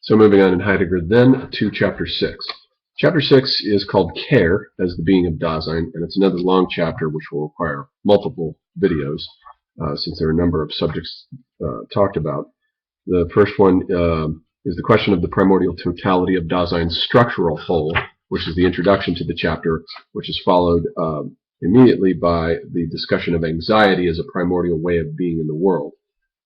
So moving on in Heidegger then to chapter 6. Chapter 6 is called Care as the Being of Dasein, and it's another long chapter which will require multiple videos since there are a number of subjects talked about. The first one is the question of the primordial totality of Dasein's structural whole, which is the introduction to the chapter, which is followed immediately by the discussion of anxiety as a primordial way of being in the world.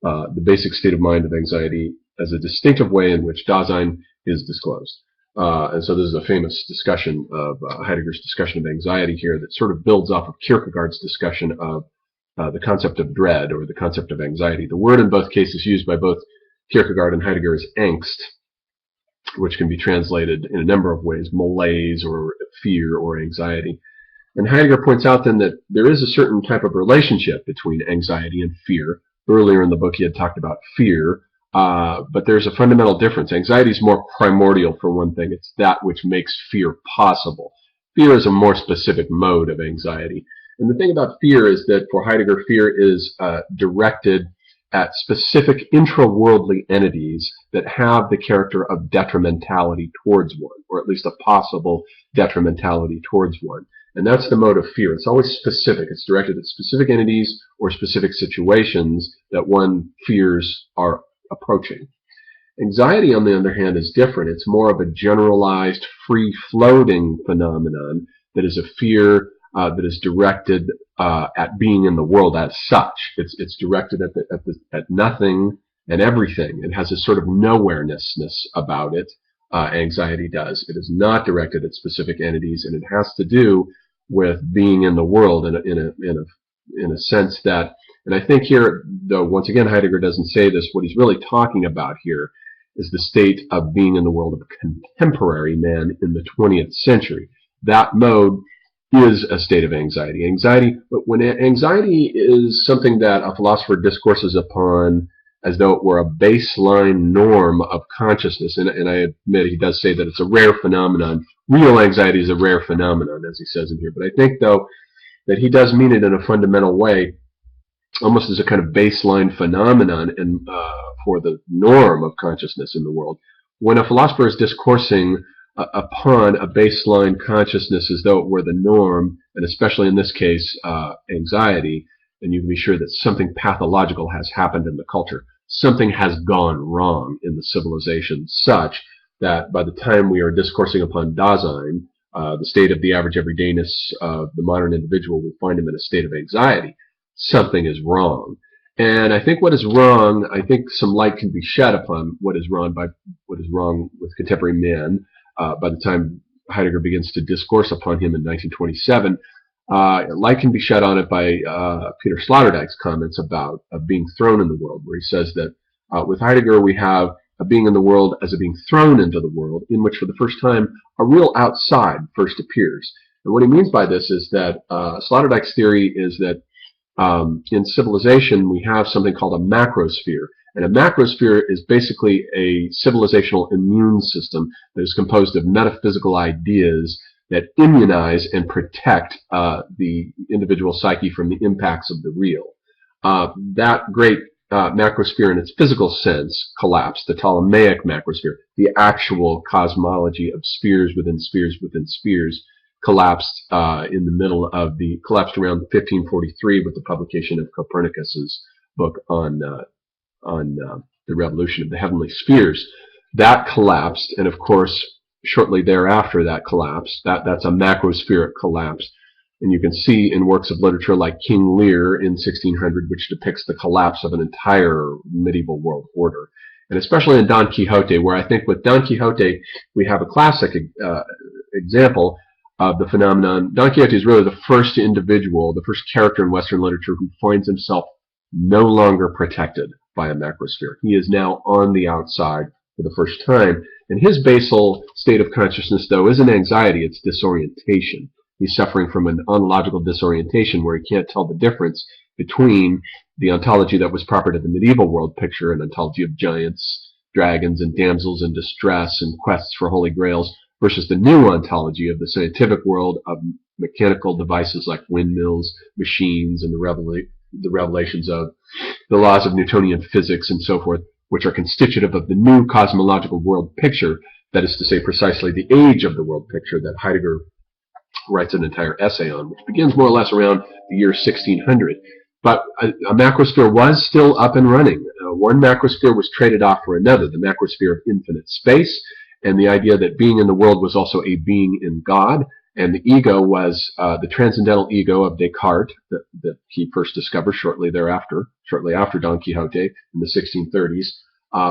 The basic state of mind of anxiety as a distinctive way in which Dasein is disclosed. And so this is a famous discussion of Heidegger's discussion of anxiety here that sort of builds off of Kierkegaard's discussion of the concept of dread or the concept of anxiety. The word in both cases used by both Kierkegaard and Heidegger is angst, which can be translated in a number of ways, malaise or fear or anxiety. And Heidegger points out then that there is a certain type of relationship between anxiety and fear. Earlier in the book he had talked about fear, but there's a fundamental difference. Anxiety is more primordial, for one thing. It's that which makes fear possible. Fear is a more specific mode of anxiety. And the thing about fear is that for Heidegger, fear is directed at specific intra-worldly entities that have the character of detrimentality towards one, or at least a possible detrimentality towards one. And that's the mode of fear. It's always specific. It's directed at specific entities or specific situations that one fears are approaching. Anxiety, on the other hand, is different. It's more of a generalized, free-floating phenomenon that is a fear that is directed at being in the world as such. It's directed at nothing and everything. It has a sort of nowhereness about it. Anxiety does. It is not directed at specific entities, and it has to do with being in the world in a sense that. And I think here, though, once again, Heidegger doesn't say this, what he's really talking about here is the state of being in the world of a contemporary man in the 20th century. That mode is a state of anxiety. But when anxiety is something that a philosopher discourses upon as though it were a baseline norm of consciousness, and I admit he does say that it's a rare phenomenon. Real anxiety is a rare phenomenon, as he says in here. But I think, though, that he does mean it in a fundamental way, almost as a kind of baseline phenomenon and for the norm of consciousness in the world. When a philosopher is discoursing upon a baseline consciousness as though it were the norm, and especially in this case, anxiety, then you can be sure that something pathological has happened in the culture. Something has gone wrong in the civilization such that by the time we are discoursing upon Dasein, the state of the average everydayness of the modern individual, we find him in a state of anxiety. Something is wrong. And I think what is wrong, I think some light can be shed upon what is wrong with contemporary men by the time Heidegger begins to discourse upon him in 1927. Light can be shed on it by Peter Sloterdijk's comments about being thrown in the world, where he says that with Heidegger we have a being in the world as a being thrown into the world, in which for the first time a real outside first appears. And what he means by this is that Sloterdijk's theory is that in civilization we have something called a macrosphere. And a macrosphere is basically a civilizational immune system that is composed of metaphysical ideas that immunize and protect the individual psyche from the impacts of the real. That great macrosphere in its physical sense collapsed, the Ptolemaic macrosphere, the actual cosmology of spheres within spheres within spheres, collapsed collapsed around 1543 with the publication of Copernicus's book on the revolution of the heavenly spheres. That collapsed, and of course, shortly thereafter that collapse, that's a macrospheric collapse. And you can see in works of literature like King Lear in 1600, which depicts the collapse of an entire medieval world order. And especially in Don Quixote, where I think with Don Quixote we have a classic example of the phenomenon. Don Quixote is really the first individual, the first character in Western literature who finds himself no longer protected by a macrosphere. He is now on the outside for the first time. And his basal state of consciousness, though, isn't anxiety, it's disorientation. He's suffering from an ontological disorientation where he can't tell the difference between the ontology that was proper to the medieval world picture, an ontology of giants, dragons, and damsels in distress and quests for holy grails, versus the new ontology of the scientific world of mechanical devices like windmills, machines, and the revelations of the laws of Newtonian physics and so forth, which are constitutive of the new cosmological world picture, that is to say, precisely the age of the world picture that Heidegger writes an entire essay on, which begins more or less around the year 1600. But a macrosphere was still up and running. One macrosphere was traded off for another, the macrosphere of infinite space, and the idea that being in the world was also a being in God. And the ego was the transcendental ego of Descartes that he first discovered shortly after Don Quixote in the 1630s,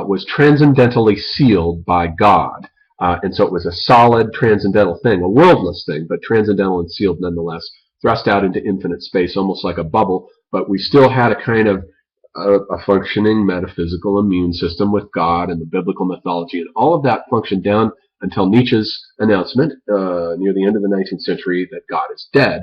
was transcendentally sealed by God. And so it was a solid transcendental thing, a worldless thing, but transcendental and sealed nonetheless, thrust out into infinite space, almost like a bubble. But we still had a kind of a functioning metaphysical immune system with God and the biblical mythology, and all of that functioned down until Nietzsche's announcement near the end of the 19th century that God is dead.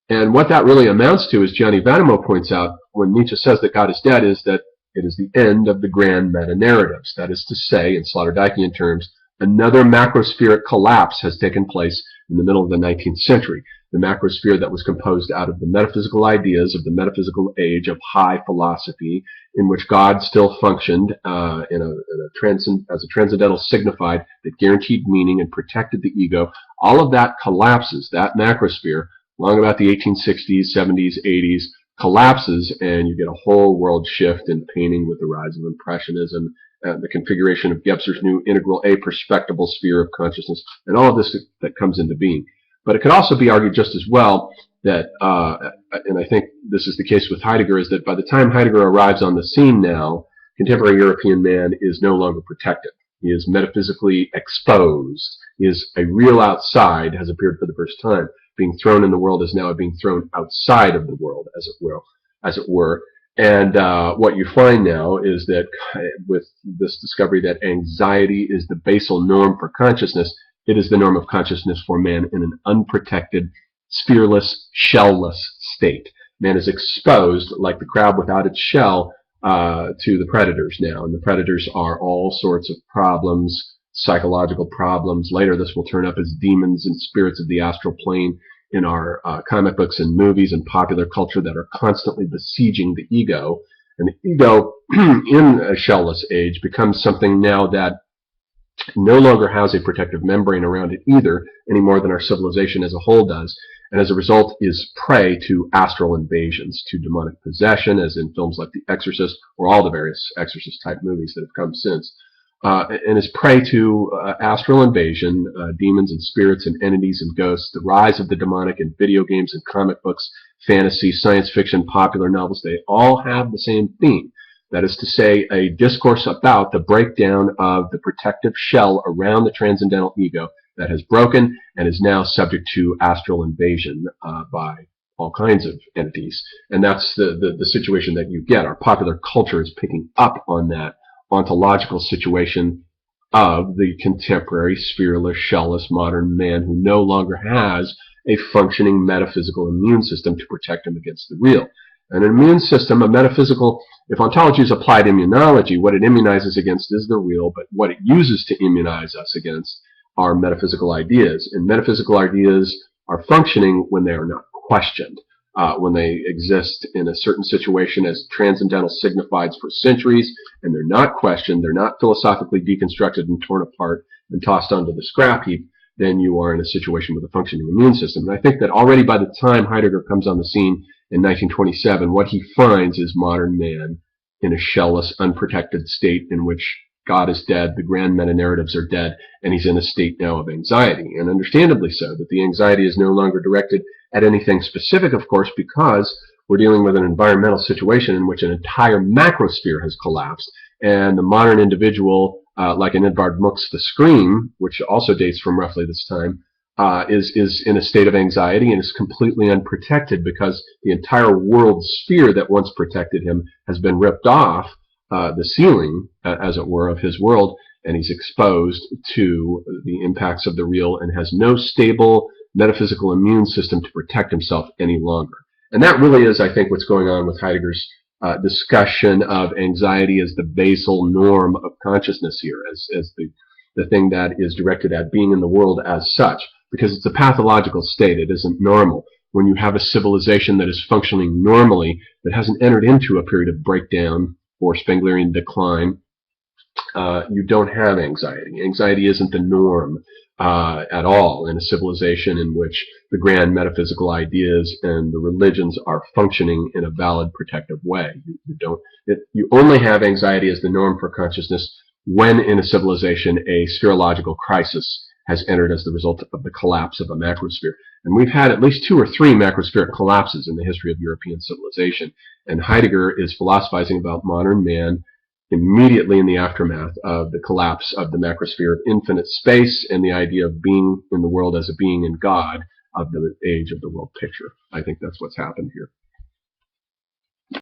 And what that really amounts to, as Gianni Vanimo points out, when Nietzsche says that God is dead, is that it is the end of the grand meta-narratives. That is to say, in Sloterdijkian terms, another macrospheric collapse has taken place in the middle of the 19th century. The macrosphere that was composed out of the metaphysical ideas of the metaphysical age of high philosophy, in which God still functioned as a transcendental signified that guaranteed meaning and protected the ego. All of that collapses. That macrosphere, along about the 1860s, 70s, 80s, collapses, and you get a whole world shift in painting with the rise of Impressionism, the configuration of Gebser's new integral a perspectival sphere of consciousness, and all of this that comes into being. But it could also be argued just as well that, and I think this is the case with Heidegger, is that by the time Heidegger arrives on the scene now, contemporary European man is no longer protected. He is metaphysically exposed. He is a real outside, has appeared for the first time. Being thrown in the world is now being thrown outside of the world, as it were. And what you find now is that with this discovery that anxiety is the basal norm for consciousness, it is the norm of consciousness for man in an unprotected, sphereless, shellless state. Man is exposed, like the crab without its shell, to the predators now. And the predators are all sorts of problems, psychological problems. Later this will turn up as demons and spirits of the astral plane in our comic books and movies and popular culture that are constantly besieging the ego. And the ego, in a shellless age, becomes something now that no longer has a protective membrane around it either, any more than our civilization as a whole does, and as a result is prey to astral invasions, to demonic possession, as in films like The Exorcist, or all the various Exorcist-type movies that have come since, and is prey to astral invasion, demons and spirits and entities and ghosts, the rise of the demonic in video games and comic books, fantasy, science fiction, popular novels. They all have the same theme. That is to say, a discourse about the breakdown of the protective shell around the transcendental ego that has broken and is now subject to astral invasion by all kinds of entities. And that's the situation that you get. Our popular culture is picking up on that ontological situation of the contemporary, sphereless, shellless modern man who no longer has a functioning metaphysical immune system to protect him against the real. An immune system, a metaphysical, if ontology is applied immunology, what it immunizes against is the real, but what it uses to immunize us against are metaphysical ideas. And metaphysical ideas are functioning when they are not questioned, when they exist in a certain situation as transcendental signifieds for centuries, and they're not questioned, they're not philosophically deconstructed and torn apart and tossed onto the scrap heap, then you are in a situation with a functioning immune system. And I think that already by the time Heidegger comes on the scene in 1927, what he finds is modern man in a shellless, unprotected state in which God is dead, the grand meta-narratives are dead, and he's in a state now of anxiety, and understandably so, that the anxiety is no longer directed at anything specific, of course, because we're dealing with an environmental situation in which an entire macrosphere has collapsed, and the modern individual, like in Edvard Munch's The Scream, which also dates from roughly this time, is in a state of anxiety and is completely unprotected because the entire world sphere that once protected him has been ripped off, the ceiling, as it were, of his world, and he's exposed to the impacts of the real and has no stable metaphysical immune system to protect himself any longer. And that really is, I think, what's going on with Heidegger's discussion of anxiety as the basal norm of consciousness here, as the thing that is directed at being in the world as such, because it's a pathological state. It isn't normal. When you have a civilization that is functioning normally, that hasn't entered into a period of breakdown or Spenglerian decline, you don't have anxiety. Anxiety isn't the norm at all in a civilization in which the grand metaphysical ideas and the religions are functioning in a valid, protective way. You only have anxiety as the norm for consciousness when in a civilization a spherological crisis has entered as the result of the collapse of a macrosphere. And we've had at least 2 or 3 macrospheric collapses in the history of European civilization. And Heidegger is philosophizing about modern man immediately in the aftermath of the collapse of the macrosphere of infinite space and the idea of being in the world as a being in God of the age of the world picture. I think that's what's happened here.